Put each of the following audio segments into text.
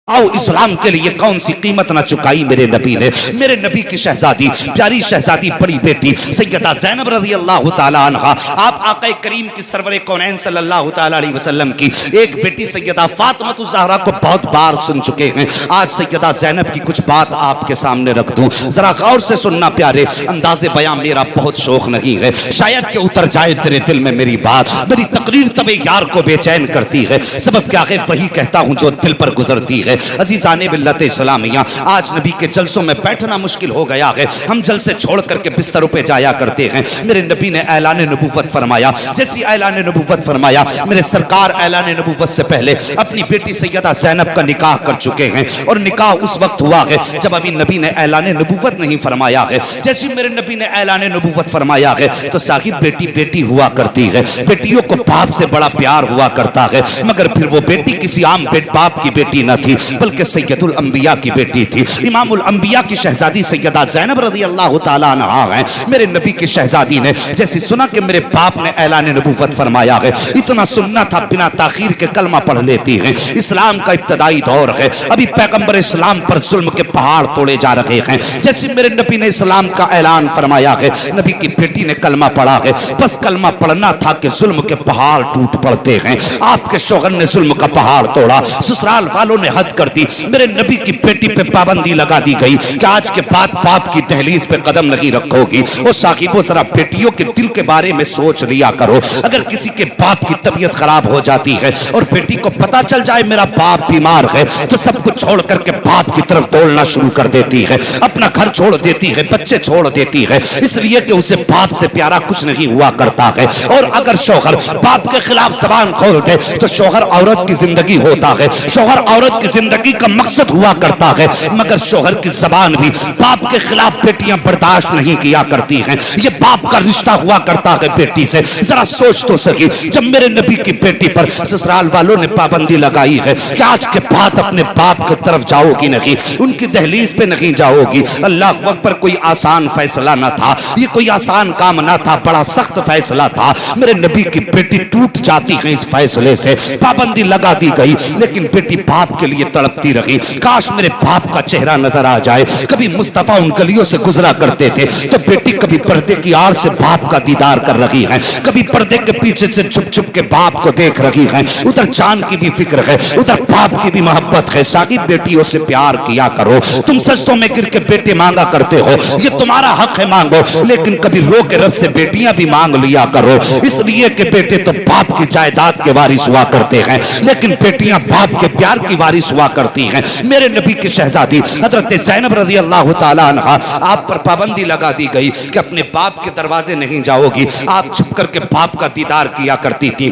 आओ इस्लाम के लिए कौन सी कीमत ना चुकाई मेरे नबी ने। मेरे नबी की शहजादी, प्यारी शहजादी, बड़ी बेटी सैयदा ज़ैनब रज़ी अल्लाह ताला अन्हा, आप आका करीम की सरवर कौनैन सल्लल्लाहु ताला अलैहि वसल्लम की एक बेटी सैयदा फातिमा ज़हरा को बहुत बार सुन चुके हैं। आज सैयदा ज़ैनब की कुछ बात आपके सामने रख दूं, जरा गौर से सुनना प्यारे। अंदाज़े बयां मेरा बहुत शौक नहीं है, शायद के उतर जाए तेरे दिल में मेरी बात। मेरी तकरीर तबे यार को बेचैन करती है, सबब क्या है वही कहता हूं जो दिल पर गुजरती है। अजीज़ाने मिल्लत इस्लामिया, आज नबी के जलसों में बैठना मुश्किल हो गया है। हम जलसे छोड़ करके बिस्तरों पे जाया करते हैं। मेरे नबी ने ऐलान नबूवत फरमाया। जैसी ऐलान नबूवत फरमाया, मेरे सरकार ऐलान नबूवत से पहले अपनी बेटी सैयदा ज़ैनब का निकाह कर चुके हैं। और निकाह उस वक्त हुआ है जब अभी नबी ने ऐलान नबूवत नहीं फरमाया है। जैसे मेरे नबी ने ऐलान नबूवत फरमाया है तो साहिब बेटी बेटी हुआ करती है। बेटियों को बाप से बड़ा प्यार हुआ करता है, मगर फिर वो बेटी किसी आम बाप की बेटी न थी, बल्कि सैयदुल अंबिया की बेटी थी। इमामुल अंबिया की शहजादी सैयदा ज़ैनब रज़ी अल्लाह ताला अन्हा है। मेरे नबी की शहजादी ने जैसे सुना कि मेरे बाप ने ऐलान नबूवत फरमाया है, इतना सुनना था बिना ताखीर के कलमा पढ़ लेती है। इस्लाम का इब्तदाई दौर है, अभी पैगंबर इस्लाम पर जुल्म के पहाड़ तोड़े जा रहे हैं। जैसे मेरे नबी ने इस्लाम का ऐलान फरमाया है, नबी की बेटी ने कलमा पढ़ा है। बस कलमा पढ़ना था कि जुल्म के पहाड़ टूट पड़ते हैं। आपके शौहर ने जुल्म का पहाड़ तोड़ा, ससुराल वालों ने हद कर दी। मेरे नबी की बेटी पे पाबंदी लगा दी गई कि आज के बाद बाप की दहलीज पे कदम नहीं रखोगी। और साकिबो जरा बेटियों के दिल के बारे में सोच लिया करो। अगर किसी के बाप की तबीयत खराब हो जाती है और बेटी को पता चल जाए मेरा बाप बीमार है, तो सब कुछ छोड़ करके बाप की तरफ दौड़ना शुरू कर देती है। अपना घर छोड़ देती है, बच्चे छोड़ देती है, इसलिए कि उसे बाप से प्यारा कुछ नहीं हुआ करता है। और अगर शौहर बाप के खिलाफ जबान खोल दे तो शौहर औरत की जिंदगी होता है, शौहर औरत की जिंदगी का मकसद हुआ करता है। मगर शौहर की जबान भी बाप के खिलाफ बेटियां बर्दाश्त नहीं किया करती हैं। ये बाप का रिश्ता हुआ करता है बेटी से। जरा सोच तो सही, जब मेरे नबी की बेटी पर ससुराल वालों ने पाबंदी लगाई है कि आज के बाद अपने बाप की तरफ जाओगी नहीं, उनकी दहलीज पे नहीं जाओगी। अल्लाह अकबर, कोई आसान फैसला ना था, ये कोई आसान काम ना था, बड़ा सख्त फैसला था। मेरे नबी की बेटी टूट जाती है इस फैसले से। पाबंदी लगा दी गई, लेकिन बेटी बाप के लिए तड़पती रही। काश मेरे बाप का चेहरा नजर आ जाए। कभी मुस्तफा उन गलियों से गुजरा करते थे तो बेटी कभी पर्दे की आड़ से बाप का दीदार कर रही है, कभी पर्दे के पीछे से छुप छुप के बाप को देख रही है। उधर जान की भी फिक्र है, उधर बाप की भी मोहब्बत है। साकी बेटियों से प्यार किया करो। तुम सजदों में गिर के बेटे मांगा करते हो, ये तुम्हारा हक है, मांगो, लेकिन कभी रो के रब से बेटियां भी मांग लिया करो। इसलिए कि बेटे तो बाप की जायदाद के वारिस हुआ करते हैं, लेकिन बेटियां बाप के प्यार की वारिस हुआ करती हैं। मेरे नबी की शहजादी हजरत ज़ैनब रज़ी अल्लाह ताला अन्हा, आप पर पाबंदी लगा दी गई कि अपने बाप के दरवाजे नहीं जाओगी। आप छुप करके बाप का दीदार किया करती थी।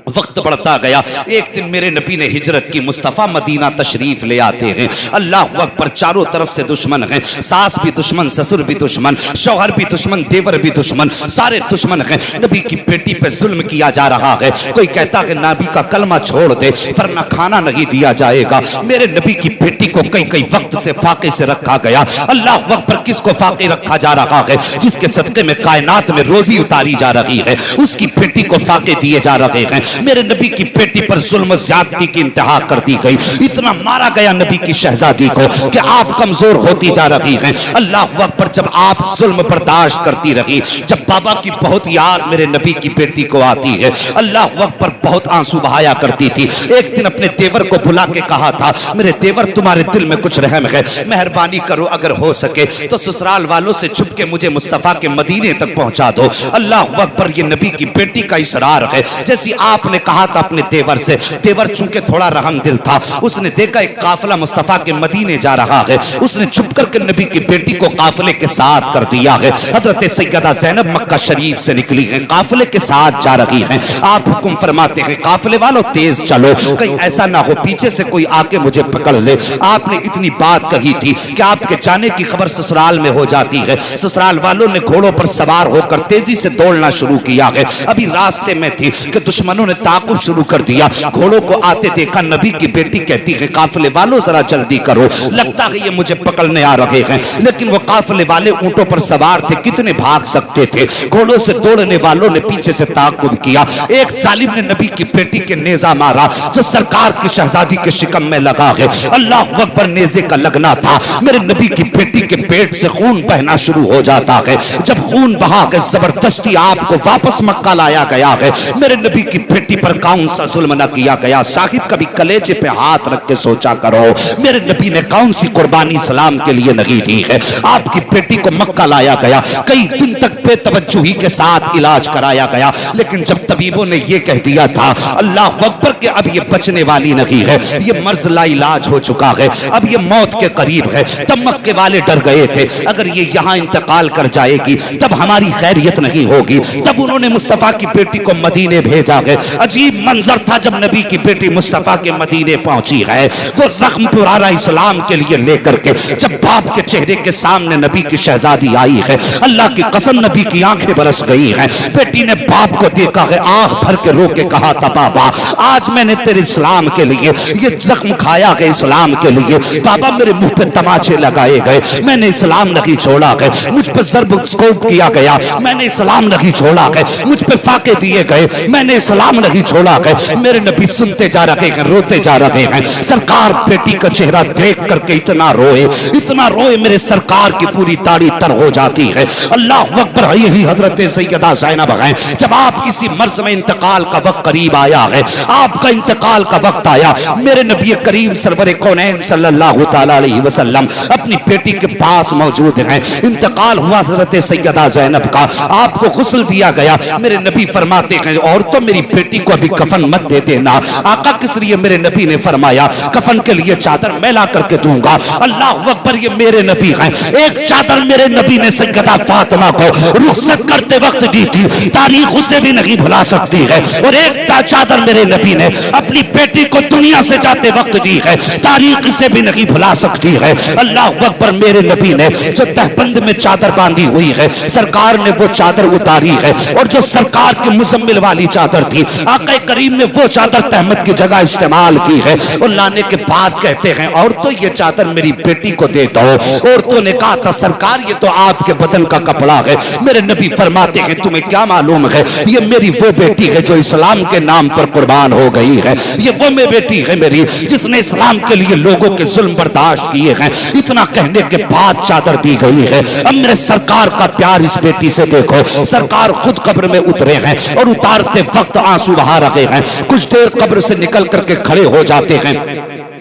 वक्त बढ़ता गया, एक दिन मेरे नबी ने हिजरत की, मुस्तफ़ा मदीना तशरीफ ले आते हैं। अल्लाह अकबर, चारों तरफ से दुश्मन हैं, सास भी दुश्मन, ससुर भी दुश्मन, शौहर भी दुश्मन, देवर भी दुश्मन, सारे दुश्मन हैं। नबी की बेटी पे जुल्म किया जा रहा है। कोई कहता है नबी का कलमा छोड़ दे वरना खाना नहीं दिया जाएगा। मेरे नबी की बेटी को कई कई वक्त से फाके से रखा गया। अल्लाह अकबर, किसको फाके रखा जा रहा है? जिसके सदके में कायनात में रोजी उतारी जा रही है, उसकी बेटी को फाके दिए जा रहे हैं। मेरे नबी की बेटी पर जुल्म ज्यादती की इंतहा कर दी गई। इतना मारा गया नबी की शहजादी को कि आप कमजोर होती जा रही हैं। अल्लाह अकबर, जब आप जुल्म बर्दाश्त करती रही, जब बाबा की बहुत याद मेरे नबी की बेटी को आती है, अल्लाह अकबर बहुत आंसू बहाया करती थी। एक दिन अपने देवर को बुला के कहा था, मेरे देवर तुम्हारे दिल में कुछ रहम है, मेहरबानी करो अगर हो सके तो ससुराल वालों से छुप के मुझे मुस्तफा के मदीने तक पहुंचा दो। अल्लाह अकबर, ये नबी की बेटी का इसरार है। जैसी आपने कहा था अपने देवर से, देवर चूंकि थोड़ा रहम दिल था, उसने देखा एक काफिला मुस्तफा के मदीने जा रहा है, उसने छुप करके नबी की बेटी को काफिले के साथ कर दिया है। हजरत सैयदा ज़ैनब मक्का शरीफ से निकली है, काफिले के साथ जा रही हैं। आप हुक्म फरमाते हैं, काफिले वालों तेज चलो, कहीं ऐसा ना हो पीछे से कोई आके मुझे पकड़ ले। आपने इतनी बात कही थी कि आपके जाने की खबर ससुराल में हो जाती है। ससुराल वालों ने घोड़ों पर सवार होकर तेजी से दौड़ना शुरू किया है। अभी रास्ते में थी कि दुश्मनों ने ताकुब शुरू कर दिया। घोड़ों को आते देखा, नबी की बेटी कहती है काफिले वालों जरा जल्दी करो, लगता है ये मुझे पकड़ने आ रहे हैं। लेकिन वो काफिले वाले ऊंटों पर सवार थे, कितने भाग सकते थे। घोड़ों से दौड़ने वालों ने पीछे से ताकुब किया। एक जालिम ने नबी की बेटी के नेजा मारा जो सरकार की शहजादी के शिकम में लगा है। अल्लाह अकबर, नेजे का लगना था, मेरे नबी की बेटी के पेट से खून बहना शुरू हो जाता है। जब खून बहा के जबरदस्ती आपको वापस मक्का लाया गया है, मेरे नबी की बेटी पर कौन सा जुल्म न किया गया। साहिब कभी कलेजे पे हाथ रख के सोचा करो, मेरे नबी ने कौन सी कुर्बानी इस्लाम के लिए नहीं दी है। आपकी बेटी को मक्का लाया गया, कई दिन तक बेतवज्जुही के साथ इलाज कराया गया, लेकिन जब तबीबों ने यह कह दिया था अल्लाह अकबर के अब ये बचने वाली नहीं है, ये मर्ज ला इलाज हो चुका है, अब ये मौत के करीब है, तब मक्के वाले डर गए थे अगर ये यहाँ इंतकाल कर जाएगी तब हमारी खैरियत नहीं होगी। तब उन्होंने मुस्तफा की बेटी को मदीने भेजा है। अजीब मंजर था जब नबी की बेटी मुस्तफा के मदीने पहुंची है, वो जख्म पुराना इस्लाम के लिए लेकर के। जब बाप के चेहरे के सामने नबी की शहजादी आई है, अल्लाह की कसम नबी की आंखें बरस गई हैं। बेटी ने बाप को देखा है, आंख भर के रो के कहा था बाबा आज मैंने तेरे इस्लाम के लिए ये जख्म खाया है, इस्लाम के लिए बाबा मेरे मुंह पे तमाचे लगाए गए, मैंने इस्लाम नहीं छोड़ा है, मुझ पर ज़र्ब स्कोप किया गया, मैंने इस्लाम नहीं छोड़ा है, मुझ पे फाके दिए गए, मैंने इस्लाम नहीं छोड़ा है। मेरे नबी सुनते जा रहे हैं, रोते जा रहे हैं। सरकार बेटी का चेहरा देख करके इतना रोए मेरे सरकार की पूरी ताड़ी तर हो जाती है। अल्लाह अकबर, यही हजरत सैयदा ज़ैनब है। जब आप इसी मर्ज में इंतकाल का वक्त करीब आया है, आपका इंतकाल का वक्त आया, मेरे नबी करीम सरवर कौनैन सल्लल्लाहु तआला अलैहि वसल्लम अपनी बेटी के पास मौजूद हैं। इंतकाल हुआ हजरत सैयदा ज़ैनब का, आपको गुस्ल दिया गया। मेरे नबी फरमाते हैं और तो मेरी बेटी को अभी कफन मत दे देना। आका किस लिए? मेरे नबी ने फरमाया कफन के लिए चादर मैं ला करके दूंगा। अल्लाह अकबर, ये मेरे नबी हैं। एक चादर मेरे नबी ने सैयदा फातिमा को रुखसत करते वक्त दी थी, तारीख उसे भी नहीं भुला सकती है। और एक चादर मेरे नबी ने अपनी बेटी को दुनिया से जाते वक्त दी है, तारीख से भी नहीं भुला सकती है। अल्लाह अकबर, मेरे नबी ने जो तहबंद में चादर बांधी हुई है, सरकार ने वो चादर उतारी है, और जो सरकार की मुजम्मिल वाली चादर थी, आका करीम ने वो चादर तहमद की जगह इस्तेमाल की है। और लाने के बाद कहते हैं और तो ये चादर मेरी बेटी को दे दो। औरतों ने कहा था सरकार ये तो आपके बदन का कपड़ा है। मेरे नबी फरमाते हैं तुम्हें क्या मालूम है, ये मेरी वो बेटी है जो इस्लाम के नाम पर कुर्बान हो गई है। ये वो मेरी बेटी है मेरी जिसने इस्लाम के लिए लोगों के जुल्म बर्दाश्त किए हैं। इतना कहने के बाद चादर दी गई है। अब मेरे सरकार का प्यार इस बेटी से देखो। सरकार खुद कब्र में उतरे हैं और उतारते वक्त आंसू बहा रहे हैं। कुछ देर कब्र से निकल करके खड़े हो जाते हैं।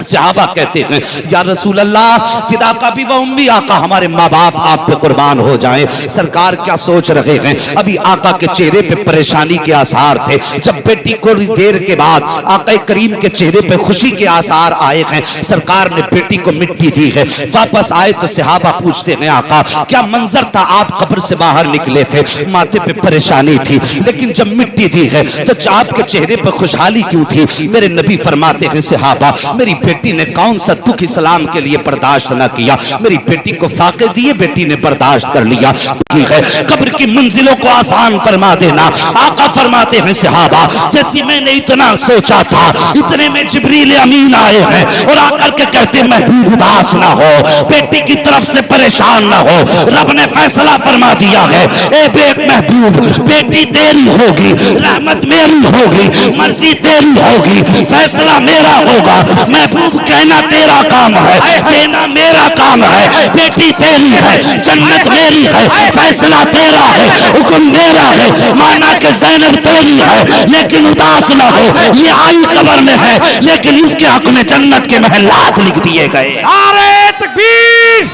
सहाबा कहते हैं या रसूल अल्लाह फिदा का भी व उम्मी, आका हमारे माँ बाप आप पे कुर्बान हो जाएं। सरकार क्या सोच रहे हैं? अभी आका के चेहरे पे परेशानी के आसार थे। जब बेटी को देर के बाद आका करीम के चेहरे पे खुशी के आसार आए हैं, सरकार ने बेटी को मिट्टी दी है। वापस आए तो सहाबा पूछते हैं आका क्या मंजर था, आप कब्र से बाहर निकले थे, माथे पे परेशानी थी, लेकिन जब मिट्टी दी है तो आपके चेहरे पे खुशहाली क्यों थी? मेरे नबी फरमाते हैं सहाबा मेरी बेटी ने कौन सा दुख इस्लाम के लिए बर्दाश्त न किया। मेरी बेटी को फाके दिए, बेटी ने बर्दाश्त कर लिया। ठीक है, कब्र की मंजिलों को आसान फरमा देना। आका फरमाते हैं सहाबा जैसी मैंने इतना सोचा था, इतने में जिब्रील अमीन आए हैं और आकर के कहते महबूब उदास ना हो, बेटी की तरफ से परेशान ना हो, रब ने फैसला फरमा दिया है। ए महबूब बेटी तेरी होगी, रहमत मेरी होगी, मर्जी तेरी होगी, फैसला मेरा होगा। महबूब कहना तेरा काम है, देना मेरा काम है। बेटी तेरी है, जन्नत मेरी है, फैसला तेरा है, हुक्म मेरा है। माना कि ज़ैनब तेरी है लेकिन उदास ना हो, ये आई कब्र में है लेकिन इसके हक में जन्नत के महलात लिख दिए गए। नारे तकबीर,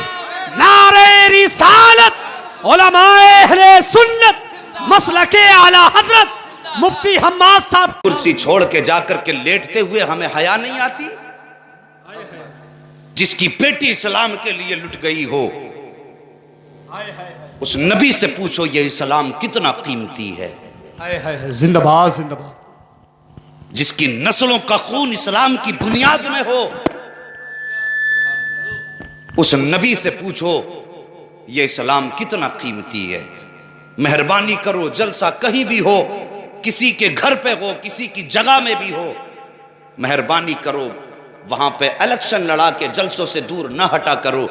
नारे रिसालत, उलमाए अहले सुन्नत, मसलके आला हजरत मुफ्ती हम्माद साहब। कुर्सी छोड़ के जाकर के लेटते हुए हमें हया नहीं आती? जिसकी बेटी इस्लाम के लिए लुट गई हो, उस नबी से पूछो ये इस्लाम कितना कीमती है। जिंदाबाद जिंदाबाद। जिसकी नस्लों का खून इस्लाम की बुनियाद में हो, उस नबी से पूछो ये इस्लाम कितना कीमती है। मेहरबानी करो, जलसा कहीं भी हो किसी के घर पे हो, किसी की जगह में भी हो, मेहरबानी करो वहां पे इलेक्शन लड़ा के जलसों से दूर न हटा करो,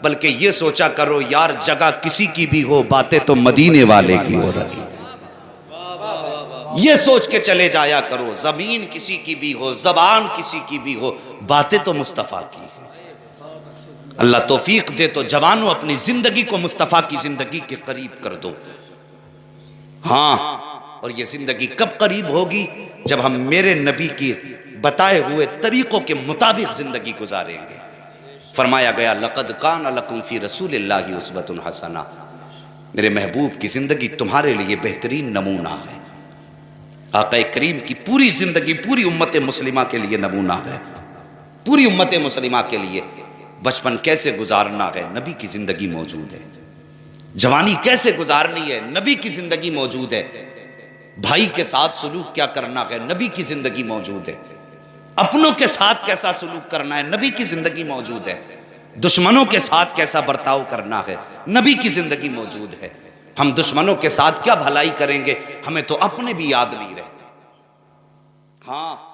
बल्कि ये सोचा करो यार जगह किसी की भी हो, बातें तो मदीने वाले की हो रही है। ये सोच के चले जाया करो, जमीन किसी की भी हो, जबान किसी की भी हो, बातें तो मुस्तफ़ा की है। अल्लाह तौफीक दे तो जवानों अपनी जिंदगी को मुस्तफ़ा की जिंदगी के करीब कर दो। हाँ, और ये जिंदगी कब करीब होगी? जब हम मेरे नबी की बताए हुए तरीकों के मुताबिक जिंदगी गुजारेंगे। फरमाया गया लक़द कान लकुम फ़ी रसूलिल्लाहि उस्वतुन हसना, मेरे महबूब की जिंदगी तुम्हारे लिए बेहतरीन नमूना है। आक़ा करीम की पूरी जिंदगी पूरी उम्मत मुस्लिमा के लिए नमूना है। पूरी उम्मत मुस्लिमा के लिए बचपन कैसे गुजारना है, नबी की जिंदगी मौजूद है। जवानी कैसे गुजारनी है, नबी की जिंदगी मौजूद है। भाई के साथ सलूक क्या करना है, नबी की जिंदगी मौजूद है। अपनों के साथ कैसा सलूक करना है, नबी की जिंदगी मौजूद है। दुश्मनों के साथ कैसा बर्ताव करना है, नबी की जिंदगी मौजूद है। हम दुश्मनों के साथ क्या भलाई करेंगे, हमें तो अपने भी याद नहीं रहते। हाँ,